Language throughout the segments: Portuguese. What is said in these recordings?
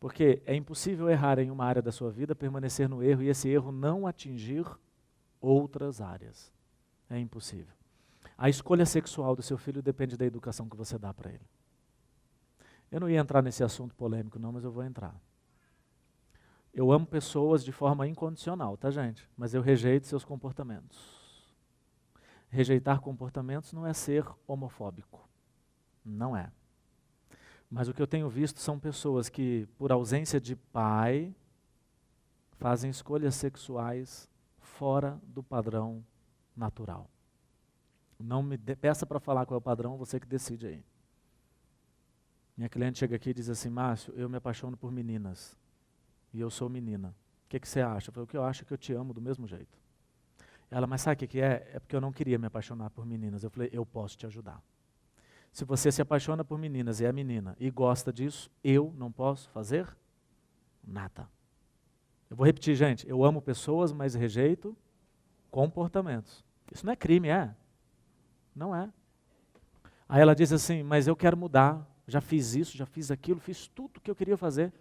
Porque é impossível errar em uma área da sua vida, permanecer no erro e esse erro não atingir outras áreas. É impossível. A escolha sexual do seu filho depende da educação que você dá para ele. Eu não ia entrar nesse assunto polêmico não, mas eu vou entrar. Eu amo pessoas de forma incondicional, tá, gente? Mas eu rejeito seus comportamentos. Rejeitar comportamentos não é ser homofóbico. Não é. Mas o que eu tenho visto são pessoas que, por ausência de pai, fazem escolhas sexuais fora do padrão natural. Não me peça para falar qual é o padrão, você que decide aí. Minha cliente chega aqui e diz assim, Márcio, eu me apaixono por meninas. E eu sou menina. O que você acha? Eu falei, o que eu acho é que eu te amo do mesmo jeito. Ela, mas sabe o que é? É porque eu não queria me apaixonar por meninas. Eu falei, eu posso te ajudar. Se você se apaixona por meninas e é menina e gosta disso, eu não posso fazer nada. Eu vou repetir, gente, eu amo pessoas, mas rejeito comportamentos. Isso não é crime, é? Não é. Aí ela diz assim, mas eu quero mudar, já fiz isso, já fiz aquilo, fiz tudo o que eu queria fazer,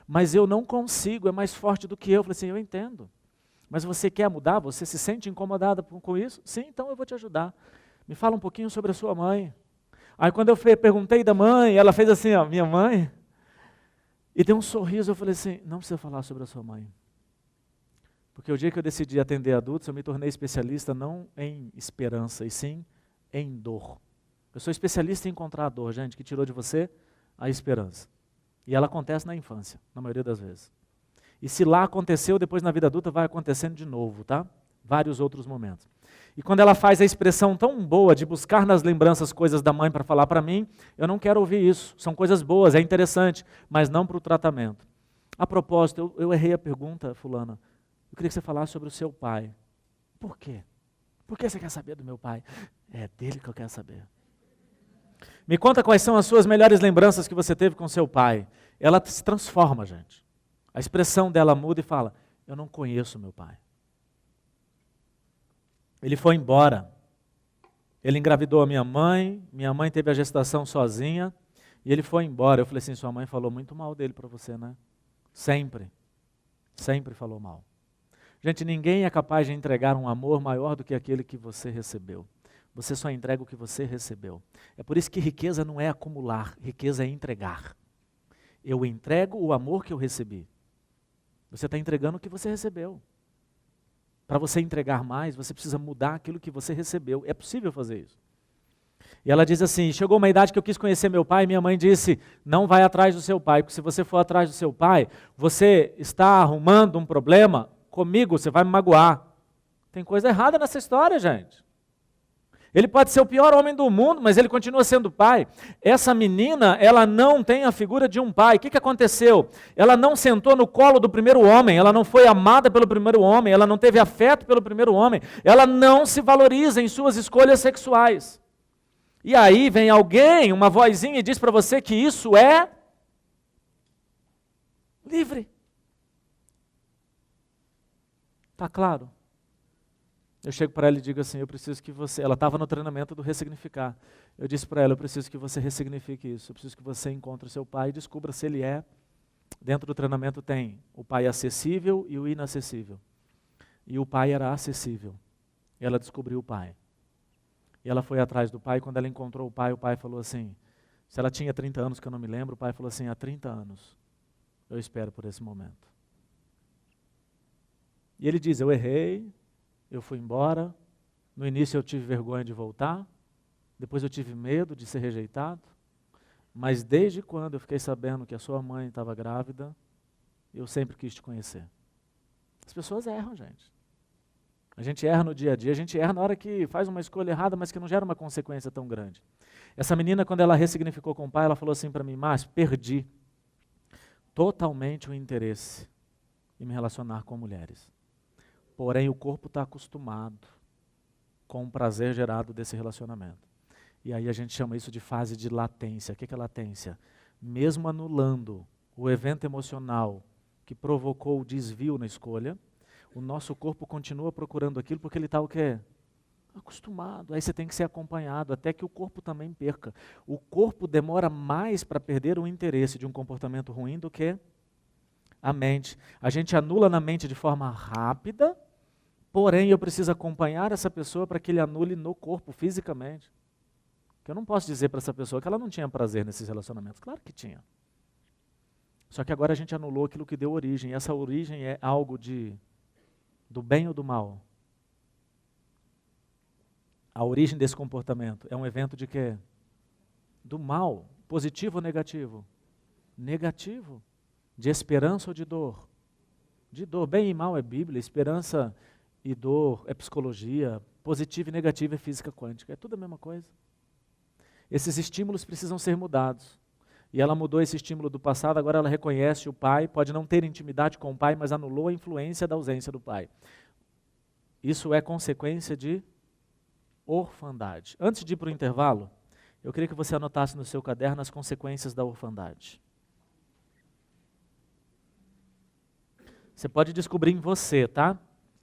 mas eu não consigo, é mais forte do que eu. Eu falei assim, eu entendo. Mas você quer mudar? Você se sente incomodada com isso? Sim, então eu vou te ajudar. Me fala um pouquinho sobre a sua mãe. Aí quando eu perguntei da mãe, ela fez assim, ó, minha mãe, e deu um sorriso, eu falei assim, não precisa falar sobre a sua mãe. Porque o dia que eu decidi atender adultos, eu me tornei especialista não em esperança, e sim em dor. Eu sou especialista em encontrar a dor, gente, que tirou de você a esperança. E ela acontece na infância, na maioria das vezes. E se lá aconteceu, depois na vida adulta vai acontecendo de novo, tá? Vários outros momentos. E quando ela faz a expressão tão boa de buscar nas lembranças coisas da mãe para falar para mim, eu não quero ouvir isso. São coisas boas, é interessante, mas não para o tratamento. A propósito, eu errei a pergunta, fulana. Eu queria que você falasse sobre o seu pai. Por quê? Por que você quer saber do meu pai? É dele que eu quero saber. Me conta quais são as suas melhores lembranças que você teve com seu pai. Ela se transforma, gente. A expressão dela muda e fala, eu não conheço meu pai. Ele foi embora. Ele engravidou a minha mãe teve a gestação sozinha, e ele foi embora. Eu falei assim, sua mãe falou muito mal dele para você, né? Sempre. Sempre falou mal. Gente, ninguém é capaz de entregar um amor maior do que aquele que você recebeu. Você só entrega o que você recebeu. É por isso que riqueza não é acumular, riqueza é entregar. Eu entrego o amor que eu recebi. Você está entregando o que você recebeu. Para você entregar mais, você precisa mudar aquilo que você recebeu. É possível fazer isso. E ela diz assim, chegou uma idade que eu quis conhecer meu pai, e minha mãe disse, não vai atrás do seu pai, porque se você for atrás do seu pai, você está arrumando um problema comigo, você vai me magoar. Tem coisa errada nessa história, gente. Ele pode ser o pior homem do mundo, mas ele continua sendo pai. Essa menina, ela não tem a figura de um pai. O que aconteceu? Ela não sentou no colo do primeiro homem, ela não foi amada pelo primeiro homem, ela não teve afeto pelo primeiro homem, ela não se valoriza em suas escolhas sexuais. E aí vem alguém, uma vozinha, e diz para você que isso é livre. Está claro? Eu chego para ela e digo assim, eu preciso que você... Ela estava no treinamento do ressignificar. Eu disse para ela, eu preciso que você ressignifique isso. Eu preciso que você encontre o seu pai e descubra se ele é... Dentro do treinamento tem o pai acessível e o inacessível. E o pai era acessível. E ela descobriu o pai. E ela foi atrás do pai, e quando ela encontrou o pai falou assim, se ela tinha 30 anos, que eu não me lembro, o pai falou assim, há 30 anos eu espero por esse momento. E ele diz, eu errei, eu fui embora, no início eu tive vergonha de voltar, depois eu tive medo de ser rejeitado, mas desde quando eu fiquei sabendo que a sua mãe estava grávida, eu sempre quis te conhecer. As pessoas erram, gente. A gente erra no dia a dia, a gente erra na hora que faz uma escolha errada, mas que não gera uma consequência tão grande. Essa menina, quando ela ressignificou com o pai, ela falou assim para mim, Márcio, perdi totalmente o interesse em me relacionar com mulheres. Porém, o corpo está acostumado com o prazer gerado desse relacionamento. E aí a gente chama isso de fase de latência. O que é latência? Mesmo anulando o evento emocional que provocou o desvio na escolha, o nosso corpo continua procurando aquilo porque ele está o quê? Acostumado. Aí você tem que ser acompanhado até que o corpo também perca. O corpo demora mais para perder o interesse de um comportamento ruim do que a mente. A gente anula na mente de forma rápida, porém eu preciso acompanhar essa pessoa para que ele anule no corpo, fisicamente. Que eu não posso dizer para essa pessoa que ela não tinha prazer nesses relacionamentos. Claro que tinha. Só que agora a gente anulou aquilo que deu origem. E essa origem é algo do bem ou do mal? A origem desse comportamento é um evento de quê? Do mal. Positivo ou negativo? Negativo. De esperança ou de dor? De dor. Bem e mal é Bíblia, esperança e dor é psicologia, positivo e negativo é física quântica. É tudo a mesma coisa. Esses estímulos precisam ser mudados. E ela mudou esse estímulo do passado, agora ela reconhece o pai, pode não ter intimidade com o pai, mas anulou a influência da ausência do pai. Isso é consequência de orfandade. Antes de ir para o intervalo, eu queria que você anotasse no seu caderno as consequências da orfandade. Você pode descobrir em você, tá?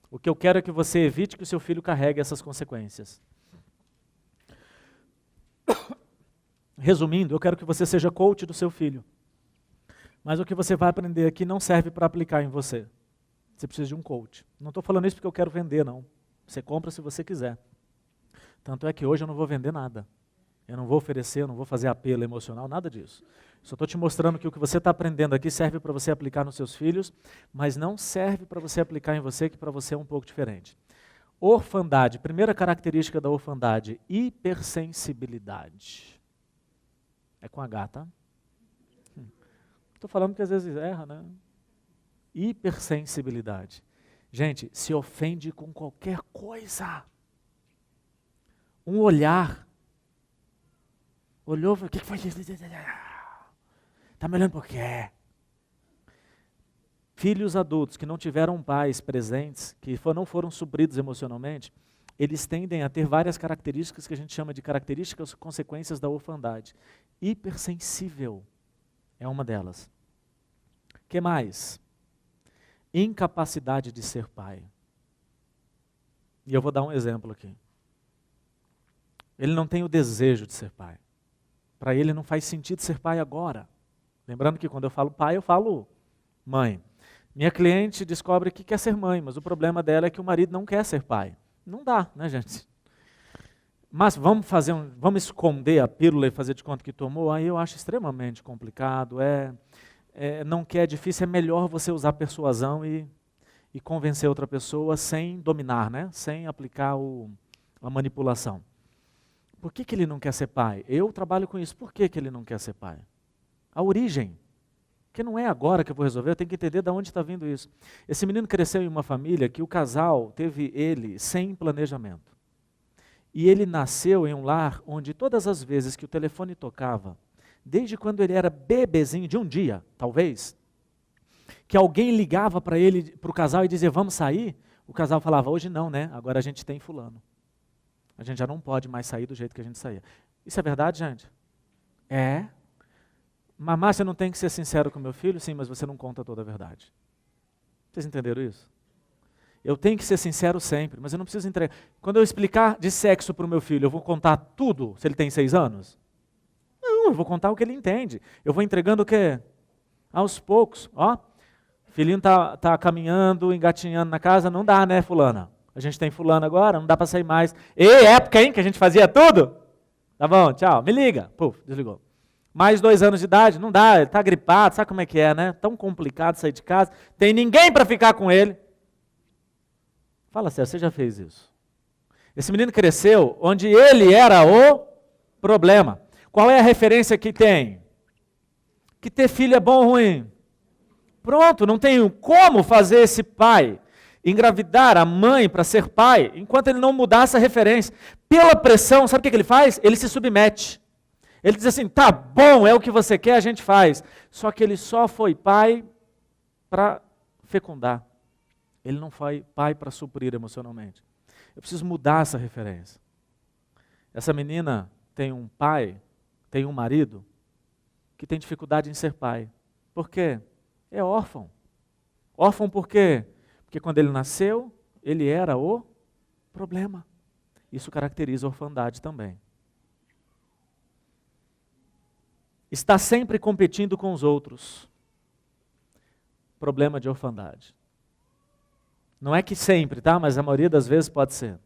O que eu quero é que você evite que o seu filho carregue essas consequências. Resumindo, eu quero que você seja coach do seu filho. Mas o que você vai aprender aqui não serve para aplicar em você. Você precisa de um coach. Não estou falando isso porque eu quero vender, não. Você compra se você quiser. Tanto é que hoje eu não vou vender nada. Eu não vou oferecer, eu não vou fazer apelo emocional, nada disso. Só estou te mostrando que o que você está aprendendo aqui serve para você aplicar nos seus filhos, mas não serve para você aplicar em você, que para você é um pouco diferente. Orfandade, primeira característica da orfandade, hipersensibilidade. É com H, tá? Estou falando que às vezes erra, né? Hipersensibilidade. Gente, se ofende com qualquer coisa. Um olhar. Olhou, o que foi isso? Está me olhando por quê? Filhos adultos que não tiveram pais presentes, que não foram supridos emocionalmente, eles tendem a ter várias características que a gente chama de características consequências da orfandade. Hipersensível é uma delas. O que mais? Incapacidade de ser pai. E eu vou dar um exemplo aqui. Ele não tem o desejo de ser pai. Para ele não faz sentido ser pai agora. Lembrando que quando eu falo pai, eu falo mãe. Minha cliente descobre que quer ser mãe, mas o problema dela é que o marido não quer ser pai. Não dá, né, gente? Mas vamos esconder a pílula e fazer de conta que tomou? Aí eu acho extremamente complicado. Não quer, é difícil, é melhor você usar persuasão e convencer outra pessoa sem dominar, né? Sem aplicar a manipulação. Por que ele não quer ser pai? Eu trabalho com isso. Por que ele não quer ser pai? A origem. Porque não é agora que eu vou resolver, eu tenho que entender de onde está vindo isso. Esse menino cresceu em uma família que o casal teve ele sem planejamento. E ele nasceu em um lar onde todas as vezes que o telefone tocava, desde quando ele era bebezinho, de um dia, talvez, que alguém ligava para ele, para o casal e dizia, vamos sair? O casal falava, hoje não, né? Agora a gente tem fulano. A gente já não pode mais sair do jeito que a gente saía. Isso é verdade, gente? É. Mamá, você não tem que ser sincero com meu filho? Sim, mas você não conta toda a verdade. Vocês entenderam isso? Eu tenho que ser sincero sempre, mas eu não preciso entregar. Quando eu explicar de sexo para o meu filho, eu vou contar tudo se ele tem 6 anos? Não, eu vou contar o que ele entende. Eu vou entregando o quê? Aos poucos. Ó, filhinho tá caminhando, engatinhando na casa, não dá, né, fulana? A gente tem fulano agora, não dá para sair mais. Ei, época, hein, que a gente fazia tudo? Tá bom, tchau, me liga. Puf, desligou. Mais 2 anos de idade, não dá, ele está gripado, sabe como é que é, né? Tão complicado sair de casa, tem ninguém para ficar com ele. Fala sério, você já fez isso? Esse menino cresceu onde ele era o problema. Qual é a referência que tem? Que ter filho é bom ou ruim? Pronto, não tenho como fazer esse pai engravidar a mãe para ser pai, enquanto ele não mudar essa referência. Pela pressão, sabe o que ele faz? Ele se submete. Ele diz assim, tá bom, é o que você quer, a gente faz. Só que ele só foi pai para fecundar. Ele não foi pai para suprir emocionalmente. Eu preciso mudar essa referência. Essa menina tem um pai, tem um marido, que tem dificuldade em ser pai. Por quê? É órfão. Órfão por quê? Porque quando ele nasceu, ele era o problema. Isso caracteriza a orfandade também. Está sempre competindo com os outros. problema de orfandade. Não é que sempre, tá? Mas a maioria das vezes pode ser.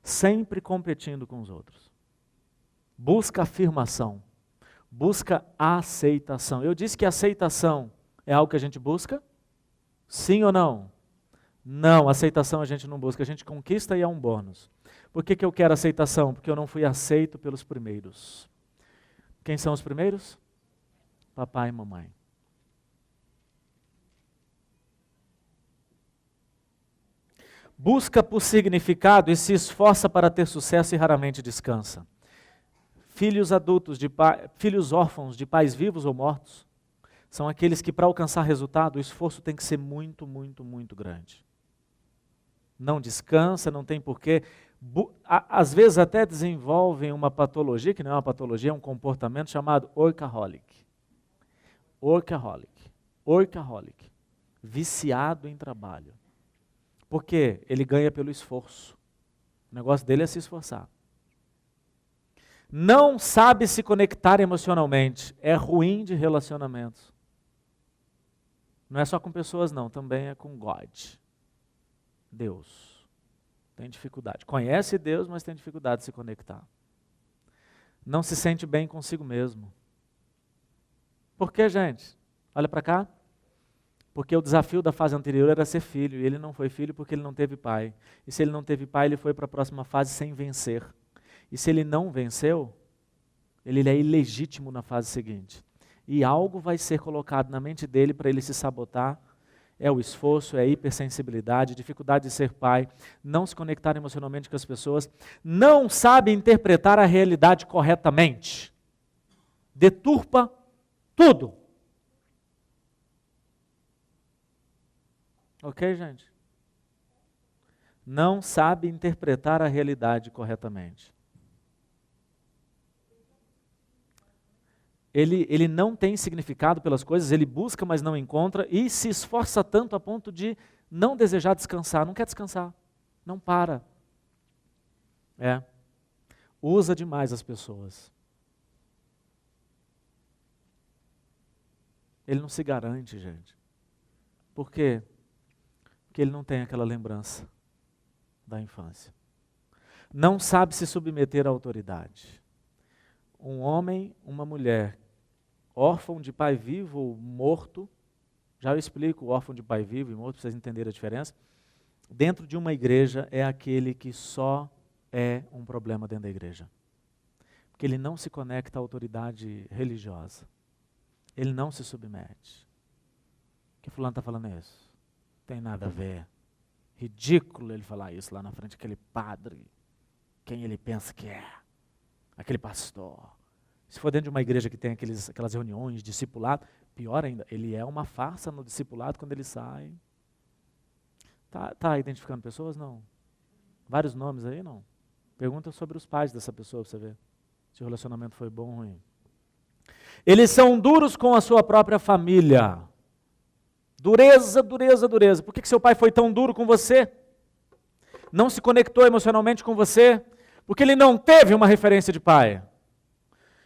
Sempre competindo com os outros. Busca afirmação. Busca aceitação. Eu disse que aceitação é algo que a gente busca? Sim ou não? Não, aceitação a gente não busca, a gente conquista e é um bônus. Por que eu quero aceitação? Porque eu não fui aceito pelos primeiros. Quem são os primeiros? Papai e mamãe. Busca por significado e se esforça para ter sucesso e raramente descansa. Filhos adultos, filhos órfãos de pais vivos ou mortos, são aqueles que para alcançar resultado o esforço tem que ser muito, muito, muito grande. Não descansa, não tem porquê. Às vezes até desenvolvem uma patologia, que não é uma patologia, é um comportamento chamado workaholic. Workaholic. Workaholic. Viciado em trabalho. Por quê? Ele ganha pelo esforço. O negócio dele é se esforçar. Não sabe se conectar emocionalmente. É ruim de relacionamentos. Não é só com pessoas não, também é com God. Deus. Tem dificuldade. Conhece Deus, mas tem dificuldade de se conectar. Não se sente bem consigo mesmo. Por quê, gente? Olha para cá. Porque o desafio da fase anterior era ser filho, e ele não foi filho porque ele não teve pai. E se ele não teve pai, ele foi para a próxima fase sem vencer. E se ele não venceu, ele é ilegítimo na fase seguinte. E algo vai ser colocado na mente dele para ele se sabotar. É o esforço, é a hipersensibilidade, dificuldade de ser pai, não se conectar emocionalmente com as pessoas, não sabe interpretar a realidade corretamente. Deturpa tudo. Ok, gente? Não sabe interpretar a realidade corretamente. Ele não tem significado pelas coisas, ele busca, mas não encontra, e se esforça tanto a ponto de não desejar descansar, não quer descansar, não para. Usa demais as pessoas. Ele não se garante, gente. Por quê? Porque ele não tem aquela lembrança da infância. Não sabe se submeter à autoridade. Um homem, uma mulher, órfão de pai vivo ou morto, já eu explico o órfão de pai vivo e morto, para vocês entenderem a diferença, dentro de uma igreja é aquele que só é um problema dentro da igreja. Porque ele não se conecta à autoridade religiosa. Ele não se submete. Que fulano está falando isso? Tem nada a ver. Ridículo ele falar isso lá na frente, aquele padre, quem ele pensa que é, aquele pastor. Se for dentro de uma igreja que tem aquelas reuniões, discipulado, pior ainda, ele é uma farsa no discipulado quando ele sai. Tá identificando pessoas? Não. Vários nomes aí? Não. Pergunta sobre os pais dessa pessoa para você ver se o relacionamento foi bom ou ruim. Eles são duros com a sua própria família. Dureza, dureza, dureza. Por que seu pai foi tão duro com você? Não se conectou emocionalmente com você? Porque ele não teve uma referência de pai.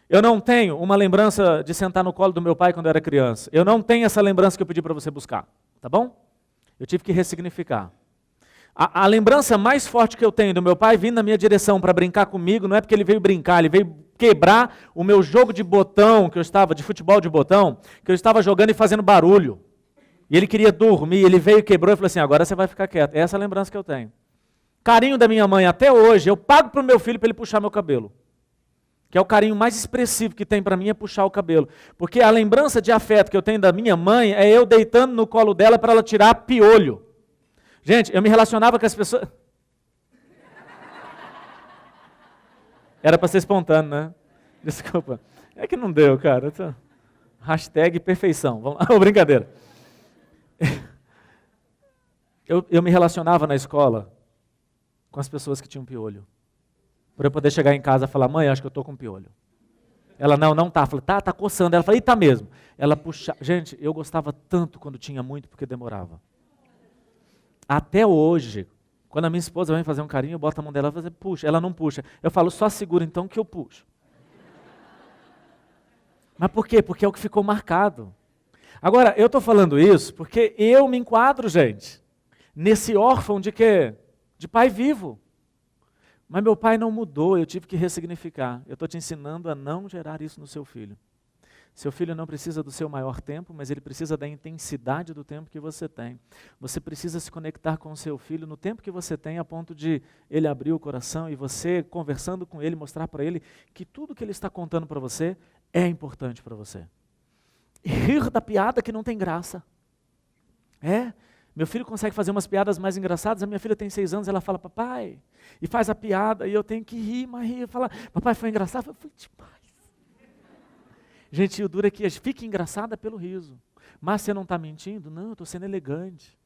Eu não tenho uma lembrança de sentar no colo do meu pai quando eu era criança. Eu não tenho essa lembrança que eu pedi para você buscar. Tá bom? Eu tive que ressignificar. A lembrança mais forte que eu tenho do meu pai vindo na minha direção para brincar comigo, não é porque ele veio brincar, ele veio quebrar o meu jogo de botão, de futebol de botão, que eu estava jogando e fazendo barulho. E ele queria dormir, ele veio, quebrou e falou assim, agora você vai ficar quieto. É essa a lembrança que eu tenho. Carinho da minha mãe até hoje, eu pago para o meu filho para ele puxar meu cabelo. Que é o carinho mais expressivo que tem para mim é puxar o cabelo. Porque a lembrança de afeto que eu tenho da minha mãe é eu deitando no colo dela para ela tirar piolho. Gente, eu me relacionava com as pessoas... Era para ser espontâneo, né? Desculpa. É que não deu, cara. Hashtag perfeição. Vamos lá, brincadeira. Eu me relacionava na escola com as pessoas que tinham piolho. Para eu poder chegar em casa e falar, mãe, acho que eu estou com piolho. Ela, não tá. Eu falei, tá coçando. Ela falou, e tá mesmo. Ela puxava. Gente, eu gostava tanto quando tinha muito, porque demorava. Até hoje, quando a minha esposa vem fazer um carinho, eu boto a mão dela e falo, puxa. Ela não puxa. Eu falo, só segura então que eu puxo. Mas por quê? Porque é o que ficou marcado. Agora, eu estou falando isso porque eu me enquadro, gente, nesse órfão de quê? De pai vivo. Mas meu pai não mudou, eu tive que ressignificar. Eu estou te ensinando a não gerar isso no seu filho. Seu filho não precisa do seu maior tempo, mas ele precisa da intensidade do tempo que você tem. Você precisa se conectar com o seu filho no tempo que você tem, a ponto de ele abrir o coração e você, conversando com ele, mostrar para ele que tudo que ele está contando para você é importante para você. E rir da piada que não tem graça. Meu filho consegue fazer umas piadas mais engraçadas, a minha filha tem 6 anos, ela fala, papai, e faz a piada, e eu tenho que rir, mas rir, fala, papai, foi engraçado? Foi demais. Gente, o duro é que fica engraçada pelo riso. Mas você não está mentindo? Não, eu estou sendo elegante.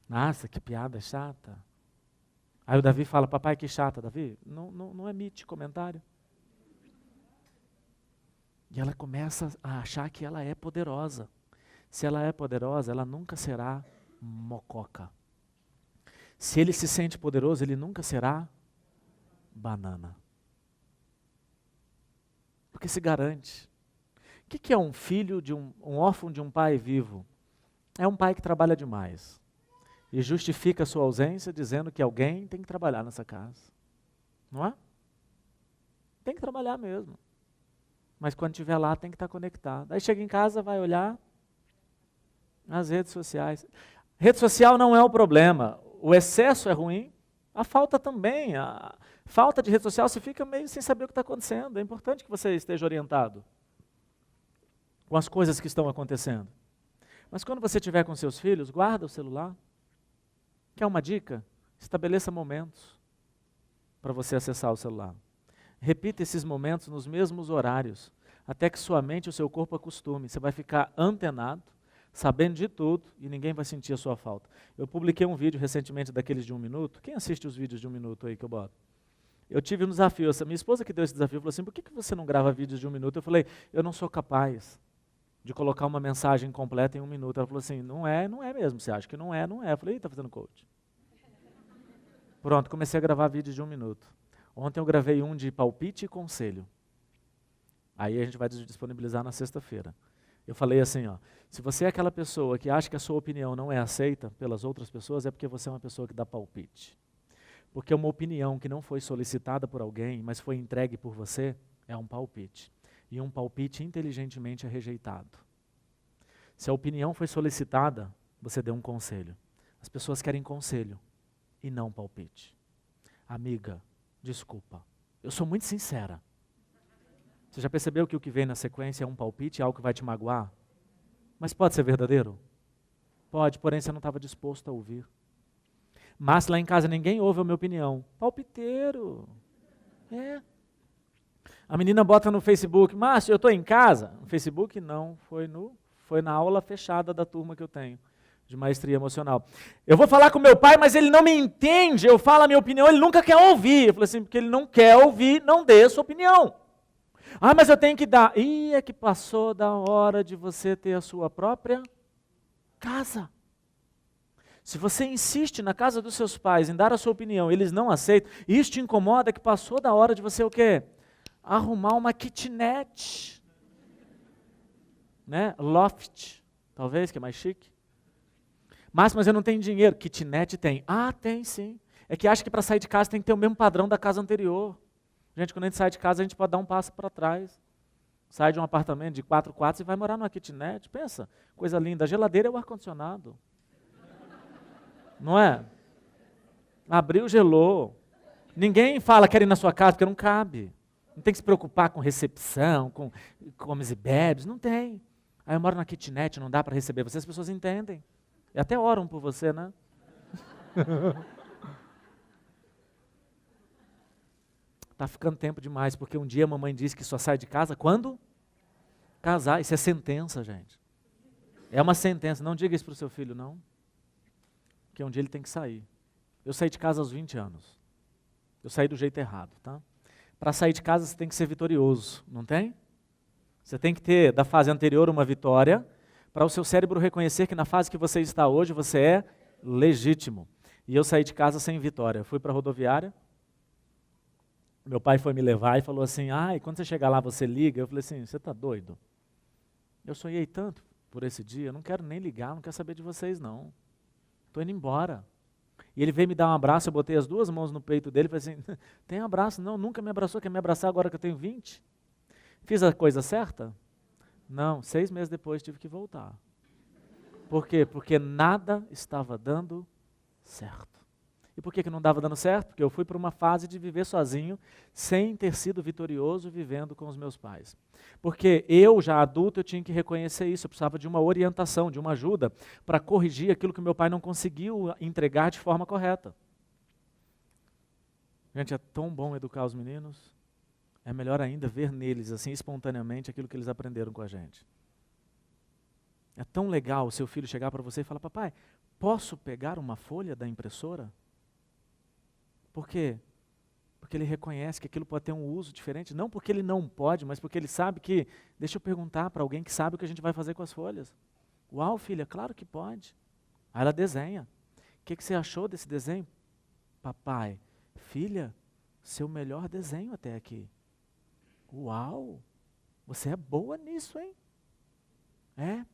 Nossa, que piada chata. Aí o Davi fala, papai, que chata, Davi. Não emite comentário. E ela começa a achar que ela é poderosa. Se ela é poderosa, ela nunca será mococa. Se ele se sente poderoso, ele nunca será banana. Porque se garante. O que é um filho de um órfão de um pai vivo? É um pai que trabalha demais. E justifica a sua ausência dizendo que alguém tem que trabalhar nessa casa. Não é? Tem que trabalhar mesmo. Mas quando estiver lá, tem que estar conectado. Aí chega em casa, vai olhar as redes sociais. Rede social não é o problema. O excesso é ruim. A falta também. A falta de rede social, você fica meio sem saber o que está acontecendo. É importante que você esteja orientado com as coisas que estão acontecendo. Mas quando você estiver com seus filhos, guarda o celular. Quer uma dica? Estabeleça momentos para você acessar o celular. Repita esses momentos nos mesmos horários, até que sua mente e o seu corpo acostume. Você vai ficar antenado, sabendo de tudo, e ninguém vai sentir a sua falta. Eu publiquei um vídeo recentemente daqueles de 1 minuto. Quem assiste os vídeos de 1 minuto aí que eu boto? Eu tive um desafio. Minha esposa que deu esse desafio falou assim, por que você não grava vídeos de 1 minuto? Eu falei, eu não sou capaz de colocar uma mensagem completa em 1 minuto. Ela falou assim, não é mesmo. Você acha que não é, não é. Eu falei, está fazendo coach. Pronto, comecei a gravar vídeos de 1 minuto. Ontem eu gravei um de palpite e conselho. Aí a gente vai disponibilizar na sexta-feira. Eu falei assim, se você é aquela pessoa que acha que a sua opinião não é aceita pelas outras pessoas, é porque você é uma pessoa que dá palpite. Porque uma opinião que não foi solicitada por alguém, mas foi entregue por você, é um palpite. E um palpite inteligentemente é rejeitado. Se a opinião foi solicitada, você deu um conselho. As pessoas querem conselho e não palpite. Amiga, desculpa, eu sou muito sincera. Você já percebeu que o que vem na sequência é um palpite, é algo que vai te magoar? Mas pode ser verdadeiro? Pode, porém você não estava disposto a ouvir. Mas lá em casa ninguém ouve a minha opinião. Palpiteiro. A menina bota no Facebook, Márcio, eu estou em casa. No Facebook não, foi na aula fechada da turma que eu tenho, de maestria emocional. Eu vou falar com meu pai, mas ele não me entende, eu falo a minha opinião, ele nunca quer ouvir. Eu falei assim, porque ele não quer ouvir, não dê a sua opinião. Ah, mas eu tenho que dar. É que passou da hora de você ter a sua própria casa. Se você insiste na casa dos seus pais em dar a sua opinião, eles não aceitam, isso te incomoda, que passou da hora de você o quê? Arrumar uma kitnet. Né? Loft, talvez, que é mais chique. Mas eu não tenho dinheiro. Kitnet tem. Ah, tem sim. É que acha que para sair de casa tem que ter o mesmo padrão da casa anterior. Gente, quando a gente sai de casa, a gente pode dar um passo para trás. Sai de um apartamento de 4 quartos e vai morar numa kitnet. Pensa, coisa linda. A geladeira é o ar-condicionado. Não é? Abriu, gelou. Ninguém fala quer ir na sua casa porque não cabe. Não tem que se preocupar com recepção, com comes e bebes. Não tem. Aí eu moro na kitnet, não dá para receber você. As pessoas entendem. E até oram por você, né? Está ficando tempo demais, porque um dia a mamãe disse que só sai de casa quando casar. Isso é sentença, gente. É uma sentença. Não diga isso para o seu filho, não. Porque um dia ele tem que sair. Eu saí de casa aos 20 anos. Eu saí do jeito errado, tá? Para sair de casa você tem que ser vitorioso, não tem? Você tem que ter da fase anterior uma vitória, para o seu cérebro reconhecer que na fase que você está hoje você é legítimo. E eu saí de casa sem vitória. Fui para a rodoviária. Meu pai foi me levar e falou assim, e quando você chegar lá você liga? Eu falei assim, você está doido? Eu sonhei tanto por esse dia, eu não quero nem ligar, não quero saber de vocês não. Estou indo embora. E ele veio me dar um abraço, eu botei as 2 mãos no peito dele e falei assim, tem abraço? Não, nunca me abraçou, quer me abraçar agora que eu tenho 20? Fiz a coisa certa? Não, 6 meses depois tive que voltar. Por quê? Porque nada estava dando certo. E por que não dava dando certo? Porque eu fui para uma fase de viver sozinho, sem ter sido vitorioso vivendo com os meus pais. Porque eu, já adulto, eu tinha que reconhecer isso, eu precisava de uma orientação, de uma ajuda, para corrigir aquilo que meu pai não conseguiu entregar de forma correta. Gente, é tão bom educar os meninos, é melhor ainda ver neles, assim, espontaneamente, aquilo que eles aprenderam com a gente. É tão legal o seu filho chegar para você e falar, papai, posso pegar uma folha da impressora? Por quê? Porque ele reconhece que aquilo pode ter um uso diferente, não porque ele não pode, mas porque ele sabe que, deixa eu perguntar para alguém que sabe o que a gente vai fazer com as folhas. Uau, filha, claro que pode. Aí ela desenha. O que você achou desse desenho? Papai, filha, seu melhor desenho até aqui. Uau, você é boa nisso, hein? É.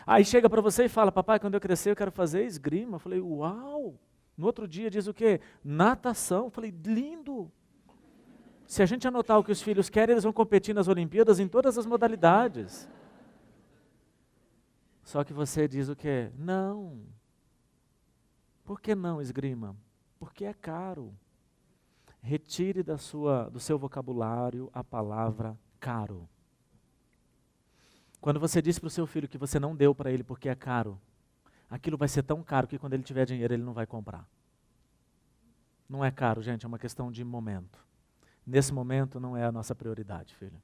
Aí chega para você e fala, papai, quando eu crescer eu quero fazer esgrima. Eu falei, uau. No outro dia diz o quê? Natação. Eu falei, lindo. Se a gente anotar o que os filhos querem, eles vão competir nas Olimpíadas em todas as modalidades. Só que você diz o quê? Não. Por que não esgrima? Porque é caro. Retire do seu vocabulário a palavra caro. Quando você diz para o seu filho que você não deu para ele porque é caro, aquilo vai ser tão caro que quando ele tiver dinheiro ele não vai comprar. Não é caro, gente, é uma questão de momento. Nesse momento não é a nossa prioridade, filho.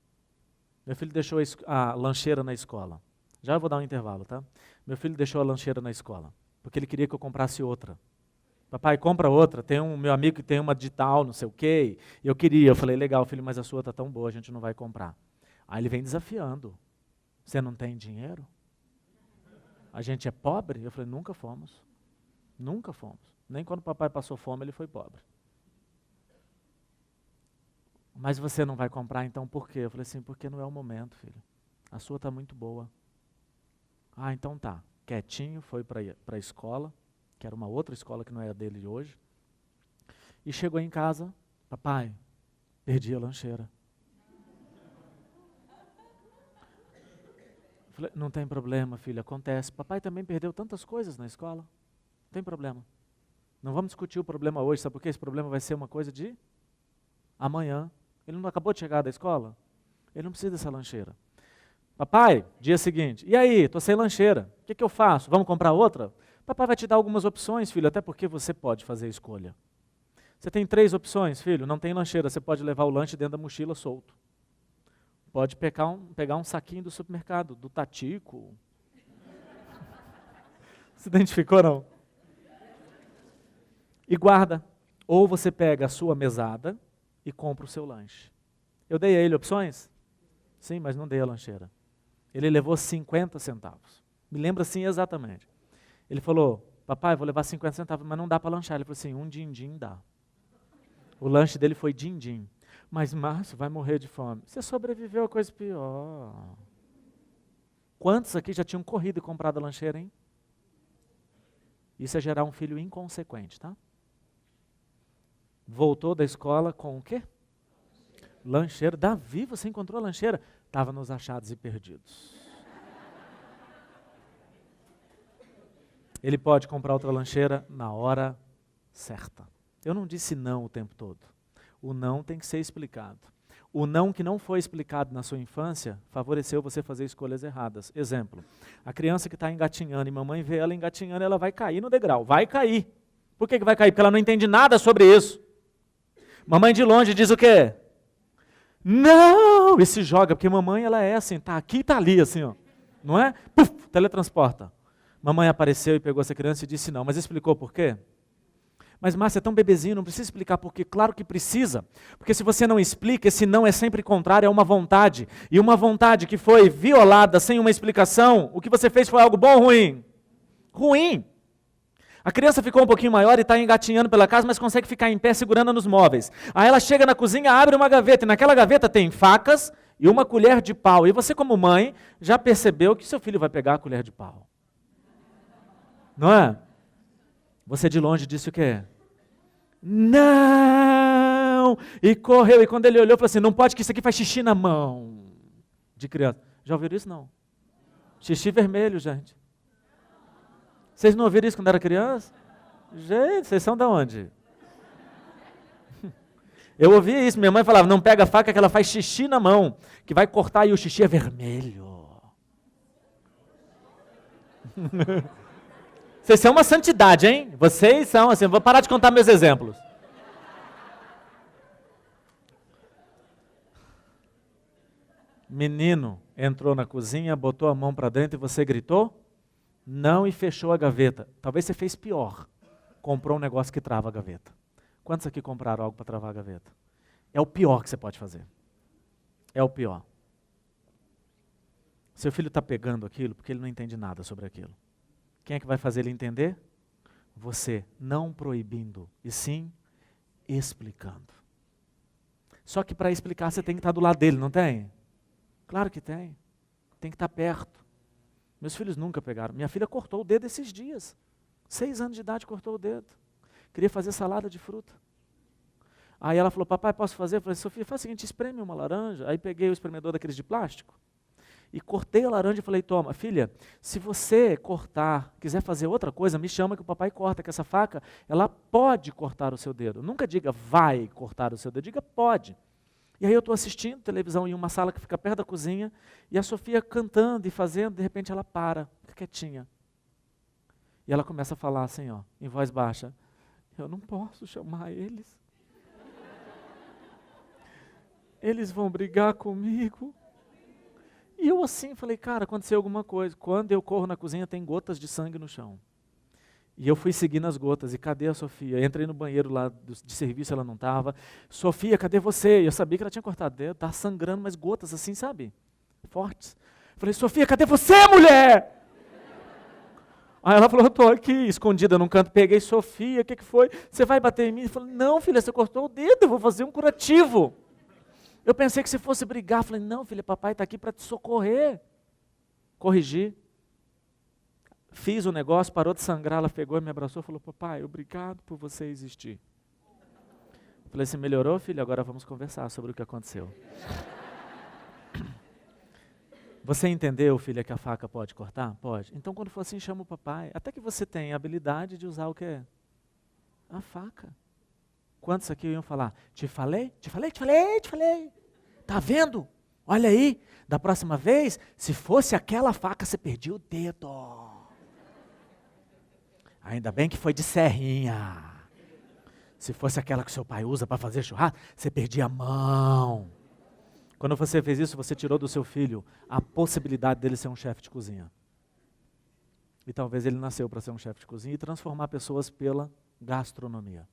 Meu filho deixou a lancheira na escola. Já vou dar um intervalo, tá? Meu filho deixou a lancheira na escola, porque ele queria que eu comprasse outra. Papai, compra outra, tem um meu amigo que tem uma de tal, não sei o quê, e eu falei, legal, filho, mas a sua está tão boa, a gente não vai comprar. Aí ele vem desafiando. Você não tem dinheiro? A gente é pobre? Eu falei, nunca fomos. Nunca fomos. Nem quando o papai passou fome, ele foi pobre. Mas você não vai comprar, então por quê? Eu falei assim, porque não é o momento, filho. A sua está muito boa. Ah, então tá. Quietinho, foi para a escola, que era uma outra escola que não é a dele de hoje. E chegou em casa, papai, perdi a lancheira. Falei, não tem problema, filho, acontece. Papai também perdeu tantas coisas na escola. Não tem problema. Não vamos discutir o problema hoje, sabe por quê? Esse problema vai ser uma coisa de amanhã. Ele não acabou de chegar da escola? Ele não precisa dessa lancheira. Papai, dia seguinte, e aí, estou sem lancheira, o que eu faço? Vamos comprar outra? Papai vai te dar algumas opções, filho, até porque você pode fazer a escolha. Você tem 3 opções, filho, não tem lancheira, você pode levar o lanche dentro da mochila solto. Pode pegar um saquinho do supermercado, do Tatico. Se identificou, não? E guarda. Ou você pega a sua mesada e compra o seu lanche. Eu dei a ele opções? Sim, mas não dei a lancheira. Ele levou 50 centavos. Me lembra assim exatamente. Ele falou, papai, vou levar 50 centavos, mas não dá para lanchar. Ele falou assim, um din-din dá. O lanche dele foi din-din. Mas Márcio vai morrer de fome. Você sobreviveu a coisa pior. Quantos aqui já tinham corrido e comprado a lancheira, hein? Isso é gerar um filho inconsequente, tá? Voltou da escola com o quê? Lancheira. Davi, você encontrou a lancheira? Estava nos achados e perdidos. Ele pode comprar outra lancheira na hora certa. Eu não disse não o tempo todo. O não tem que ser explicado. O não que não foi explicado na sua infância favoreceu você fazer escolhas erradas. Exemplo, a criança que está engatinhando e mamãe vê ela engatinhando, ela vai cair no degrau. Vai cair. Por que vai cair? Porque ela não entende nada sobre isso. Mamãe de longe diz o quê? Não! E se joga, porque mamãe ela é assim, tá aqui e tá ali, assim, ó. Não é? Puf, teletransporta. Mamãe apareceu e pegou essa criança e disse não, mas explicou por quê? Mas Márcia é tão bebezinho, não precisa explicar por quê. Claro que precisa, porque se você não explica, esse não é sempre contrário a uma vontade. E uma vontade que foi violada sem uma explicação, o que você fez foi algo bom ou ruim? Ruim. A criança ficou um pouquinho maior e está engatinhando pela casa, mas consegue ficar em pé segurando nos móveis. Aí ela chega na cozinha, abre uma gaveta, e naquela gaveta tem facas e uma colher de pau. E você, como mãe, já percebeu que seu filho vai pegar a colher de pau. Não é? Você de longe disse o quê? Não! E correu. E quando ele olhou, falou assim, não pode que isso aqui faz xixi na mão. De criança. Já ouviram isso? Não. Xixi vermelho, gente. Vocês não ouviram isso quando era criança? Gente, vocês são de onde? Eu ouvia isso, minha mãe falava, não pega a faca que ela faz xixi na mão, que vai cortar e o xixi é vermelho. Vocês são uma santidade, hein? Vocês são assim, vou parar de contar meus exemplos. Menino entrou na cozinha, botou a mão para dentro e você gritou? Não, e fechou a gaveta. Talvez você fez pior. Comprou um negócio que trava a gaveta. Quantos aqui compraram algo para travar a gaveta? É o pior que você pode fazer. É o pior. Seu filho está pegando aquilo porque ele não entende nada sobre aquilo. Quem é que vai fazer ele entender? Você, não proibindo, e sim explicando. Só que para explicar você tem que estar do lado dele, não tem? Claro que tem. Tem que estar perto. Meus filhos nunca pegaram. Minha filha cortou o dedo esses dias. 6 anos de idade cortou o dedo. Queria fazer salada de fruta. Aí ela falou, papai, posso fazer? Eu falei, Sofia, faz o seguinte, espreme uma laranja. Aí peguei o espremedor daqueles de plástico e cortei a laranja e falei, toma, filha, se você cortar, quiser fazer outra coisa, me chama que o papai corta, que essa faca, ela pode cortar o seu dedo. Nunca diga vai cortar o seu dedo, diga pode. E aí eu estou assistindo televisão em uma sala que fica perto da cozinha, e a Sofia cantando e fazendo, de repente ela para, fica quietinha. E ela começa a falar assim, ó, em voz baixa, eu não posso chamar eles. Eles vão brigar comigo. E eu assim falei, cara, aconteceu alguma coisa. Quando eu corro na cozinha tem gotas de sangue no chão. E eu fui seguindo as gotas, e cadê a Sofia? Entrei no banheiro lá de serviço, ela não estava. Sofia, cadê você? E eu sabia que ela tinha cortado o dedo, estava sangrando, mas gotas assim, sabe? Fortes. Falei, Sofia, cadê você, mulher? Aí ela falou, eu estou aqui, escondida num canto, peguei, Sofia, o que foi? Você vai bater em mim? Eu falei, não, filha, você cortou o dedo, eu vou fazer um curativo. Eu pensei que se fosse brigar, falei, não, filha, papai está aqui para te socorrer. Corrigi. Fiz o negócio, parou de sangrar, ela pegou e me abraçou e falou, papai, obrigado por você existir. Falei, você melhorou, filha? Agora vamos conversar sobre o que aconteceu. Você entendeu, filha, que a faca pode cortar? Pode. Então, quando for assim, chama o papai. Até que você tenha a habilidade de usar o quê? A faca. Quantos aqui iam falar? Te falei, te falei, te falei, te falei. Tá vendo? Olha aí, da próxima vez, se fosse aquela faca, você perdia o dedo. Ainda bem que foi de serrinha. Se fosse aquela que seu pai usa para fazer churrasco, você perdia a mão. Quando você fez isso, você tirou do seu filho a possibilidade dele ser um chefe de cozinha. E talvez ele nasceu para ser um chefe de cozinha e transformar pessoas pela gastronomia.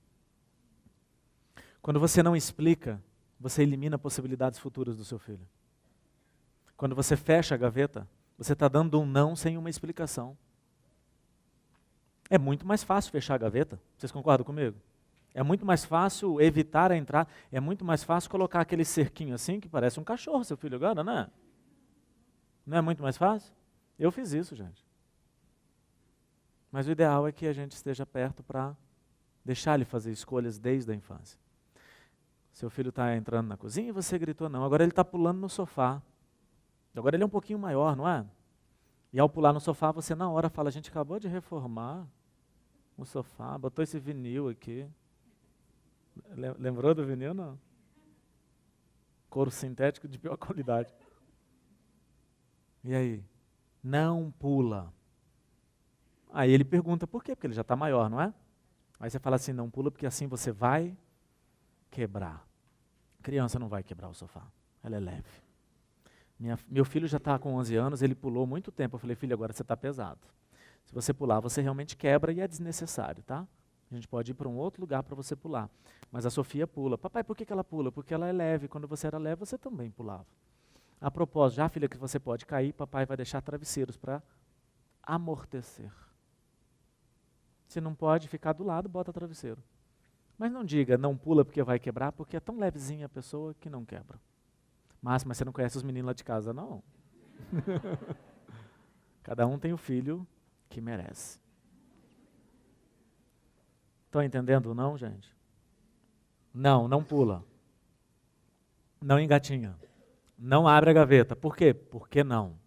Quando você não explica, você elimina possibilidades futuras do seu filho. Quando você fecha a gaveta, você está dando um não sem uma explicação. É muito mais fácil fechar a gaveta, vocês concordam comigo? É muito mais fácil evitar a entrada, é muito mais fácil colocar aquele cerquinho assim, que parece um cachorro, seu filho agora, né? Não é muito mais fácil? Eu fiz isso, gente. Mas o ideal é que a gente esteja perto para deixar ele fazer escolhas desde a infância. Seu filho está entrando na cozinha e você gritou não, agora ele está pulando no sofá. Agora ele é um pouquinho maior, não é? E ao pular no sofá, você na hora fala, a gente acabou de reformar o sofá, botou esse vinil aqui. Lembrou do vinil, não? Couro sintético de pior qualidade. E aí? Não pula. Aí ele pergunta por quê? Porque ele já está maior, não é? Aí você fala assim, não pula porque assim você vai quebrar. Criança não vai quebrar o sofá, ela é leve. Meu filho já está com 11 anos, ele pulou muito tempo. Eu falei, filho, agora você está pesado. Se você pular, você realmente quebra e é desnecessário, tá? A gente pode ir para um outro lugar para você pular. Mas a Sofia pula. Papai, por que ela pula? Porque ela é leve. Quando você era leve, você também pulava. A propósito, já filha, que você pode cair, papai vai deixar travesseiros para amortecer. Se não pode ficar do lado, bota travesseiro. Mas não diga, não pula porque vai quebrar, porque é tão levezinha a pessoa que não quebra. Márcio, mas você não conhece os meninos lá de casa, não. Cada um tem o filho que merece. Estão entendendo não, gente? Não, não pula. Não engatinha. Não abre a gaveta. Por quê? Porque não.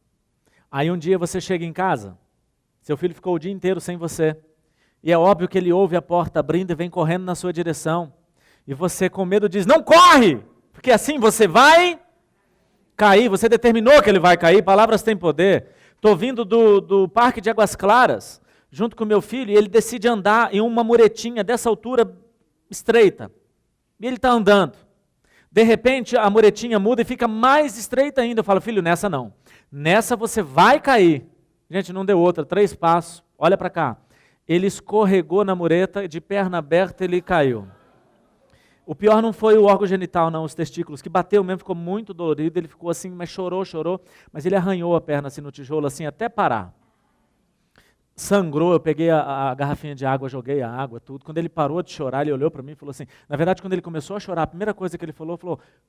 Aí um dia você chega em casa, seu filho ficou o dia inteiro sem você, e é óbvio que ele ouve a porta abrindo e vem correndo na sua direção, e você com medo diz, não corre, porque assim você vai cair, você determinou que ele vai cair, palavras têm poder. Estou vindo do Parque de Águas Claras, junto com meu filho, e ele decide andar em uma muretinha dessa altura estreita, e ele está andando. De repente a muretinha muda e fica mais estreita ainda. Eu falo, filho, nessa não. Nessa você vai cair. Gente, não deu outra, 3 passos. Olha para cá. Ele escorregou na mureta e de perna aberta ele caiu. O pior não foi o órgão genital, não, os testículos, que bateu mesmo, ficou muito dolorido. Ele ficou assim, mas chorou, mas ele arranhou a perna assim no tijolo, assim, até parar. Sangrou, eu peguei a garrafinha de água, joguei a água, tudo. Quando ele parou de chorar, ele olhou para mim e falou assim, na verdade, quando ele começou a chorar, a primeira coisa que ele falou,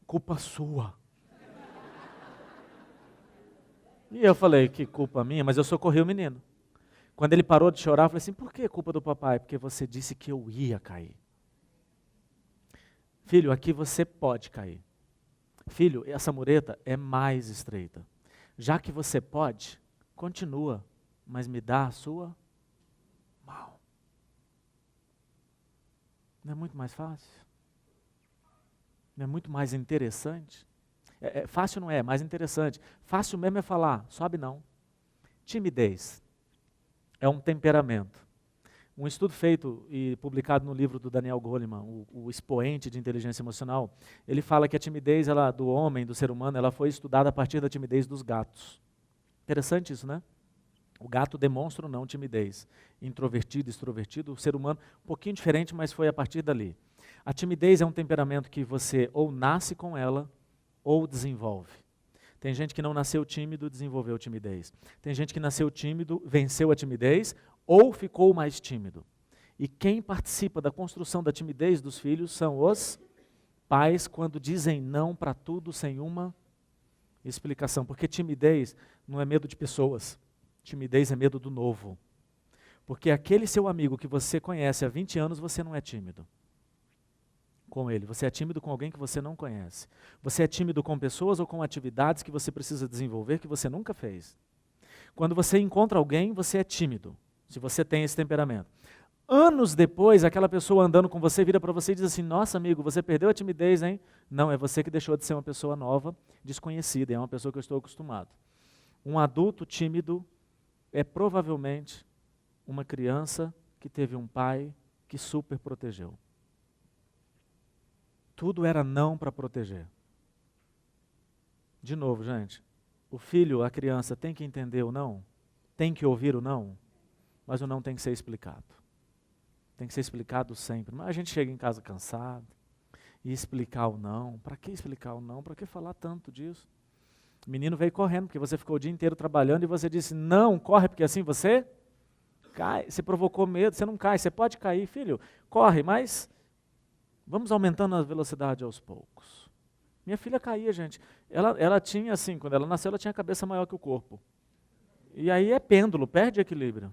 culpa sua. E eu falei, que culpa minha? Mas eu socorri o menino. Quando ele parou de chorar, eu falei assim, por que culpa do papai? Porque você disse que eu ia cair. Filho, aqui você pode cair. Filho, essa mureta é mais estreita. Já que você pode, continua. Mas me dá a sua mão. Não é muito mais fácil? Não é muito mais interessante? Fácil não é, mais interessante. Fácil mesmo é falar, sobe não. Timidez é um temperamento. Um estudo feito e publicado no livro do Daniel Goleman, o expoente de inteligência emocional, ele fala que a timidez do homem, do ser humano, ela foi estudada a partir da timidez dos gatos. Interessante isso, né? O gato demonstra ou não timidez. Introvertido, extrovertido, o ser humano um pouquinho diferente, mas foi a partir dali. A timidez é um temperamento que você ou nasce com ela ou desenvolve. Tem gente que não nasceu tímido, desenvolveu timidez. Tem gente que nasceu tímido, venceu a timidez ou ficou mais tímido. E quem participa da construção da timidez dos filhos são os pais, quando dizem não para tudo sem uma explicação. Porque timidez não é medo de pessoas. Timidez é medo do novo. Porque aquele seu amigo que você conhece há 20 anos, você não é tímido com ele. Você é tímido com alguém que você não conhece. Você é tímido com pessoas ou com atividades que você precisa desenvolver que você nunca fez. Quando você encontra alguém, você é tímido, se você tem esse temperamento. Anos depois, aquela pessoa andando com você vira para você e diz assim, nossa amigo, você perdeu a timidez, hein? Não, é você que deixou de ser uma pessoa nova, desconhecida, é uma pessoa que eu estou acostumado. Um adulto tímido é provavelmente uma criança que teve um pai que super protegeu. Tudo era não para proteger. De novo, gente, o filho, a criança tem que entender o não, tem que ouvir o não, mas o não tem que ser explicado. Tem que ser explicado sempre. Mas a gente chega em casa cansado e explicar o não. Para que explicar o não? Para que falar tanto disso? O menino veio correndo, porque você ficou o dia inteiro trabalhando e você disse, não, corre, porque assim você cai. Você provocou medo, você não cai, você pode cair, filho, corre, mas vamos aumentando a velocidade aos poucos. Minha filha caía, gente. Ela tinha assim, quando ela nasceu, ela tinha a cabeça maior que o corpo. E aí é pêndulo, perde equilíbrio.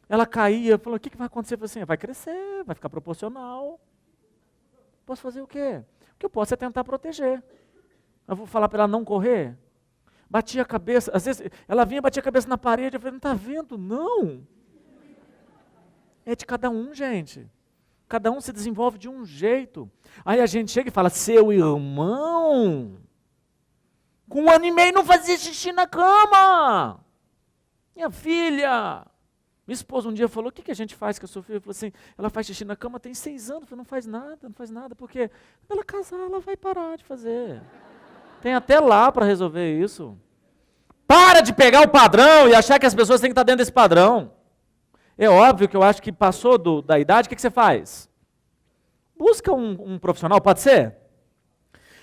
Ela caía, falou, o que vai acontecer? Eu falei assim, vai crescer, vai ficar proporcional. Posso fazer o quê? O que eu posso é tentar proteger. Eu vou falar para ela não correr? Batia a cabeça, às vezes ela vinha, batia a cabeça na parede, eu falei, não está vendo? Não. É de cada um, gente. Cada um se desenvolve de um jeito. Aí a gente chega e fala, seu irmão, com 1 ano e meio não fazia xixi na cama. Minha filha. Minha esposa um dia falou, o que a gente faz com a sua filha? Eu falei assim, ela faz xixi na cama, tem 6 anos. Eu falei, não faz nada, porque quando ela casar, ela vai parar de fazer. Tem até lá para resolver isso. Para de pegar o padrão e achar que as pessoas têm que estar dentro desse padrão. É óbvio que eu acho que passou da idade, o que você faz? Busca um profissional, pode ser?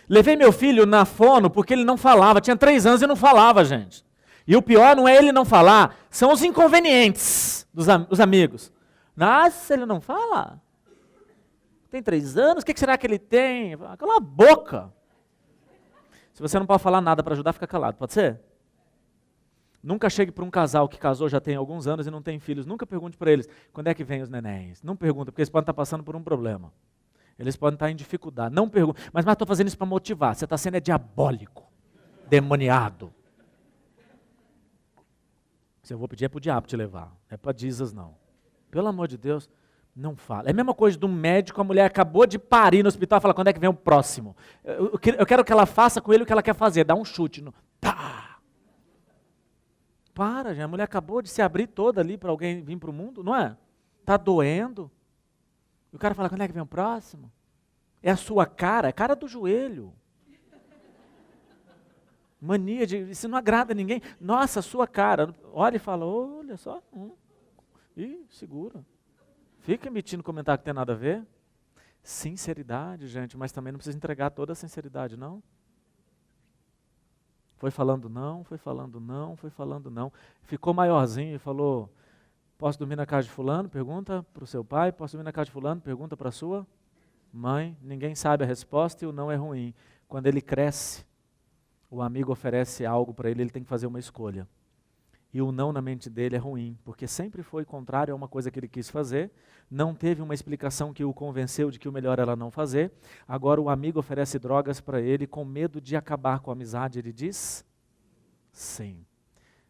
Levei meu filho na fono porque ele não falava, tinha 3 anos e não falava, gente. E o pior não é ele não falar, são os inconvenientes dos amigos. Nossa, ele não fala? Tem 3 anos, o que será que ele tem? Cala a boca. você não pode falar nada para ajudar, fica calado, pode ser? Nunca chegue para um casal que casou já tem alguns anos e não tem filhos, nunca pergunte para eles, quando é que vem os nenéns? Não pergunta, porque eles podem estar passando por um problema. Eles podem estar em dificuldade. Não pergunte, mas estou fazendo isso para motivar, você está sendo diabólico, demoniado. Se eu vou pedir é para o diabo te levar, não é para Jesus não. Pelo amor de Deus, não fala. É a mesma coisa de um médico, a mulher acabou de parir no hospital, fala, quando é que vem o próximo? Eu quero que ela faça com ele o que ela quer fazer, dá um chute. Pá! Para, gente, a mulher acabou de se abrir toda ali para alguém vir para o mundo, não é? Está doendo. E o cara fala, quando é que vem o próximo? É a sua cara, é a cara do joelho. Mania de, isso não agrada ninguém. Nossa, a sua cara. Olha e fala, olha só. Ih, segura. Fica emitindo comentário que tem nada a ver. Sinceridade, gente, mas também não precisa entregar toda a sinceridade, não. Foi falando não, foi falando não, foi falando não. Ficou maiorzinho e falou, posso dormir na casa de fulano? Pergunta para o seu pai. Posso dormir na casa de fulano? Pergunta para a sua mãe. Ninguém sabe a resposta e o não é ruim. Quando ele cresce, o amigo oferece algo para ele, ele tem que fazer uma escolha. E o não na mente dele é ruim, porque sempre foi contrário a uma coisa que ele quis fazer, não teve uma explicação que o convenceu de que o melhor era não fazer, agora o amigo oferece drogas para ele, com medo de acabar com a amizade, ele diz, sim.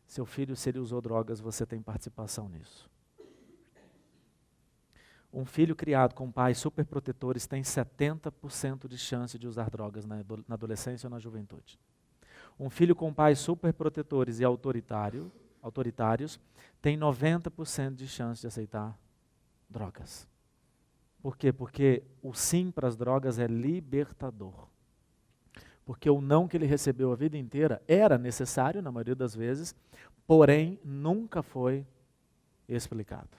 Seu filho, se ele usou drogas, você tem participação nisso. Um filho criado com pais superprotetores tem 70% de chance de usar drogas na adolescência ou na juventude. Um filho com pais superprotetores e autoritários tem 90% de chance de aceitar drogas. Por quê? Porque o sim para as drogas é libertador. Porque o não que ele recebeu a vida inteira era necessário, na maioria das vezes, porém nunca foi explicado.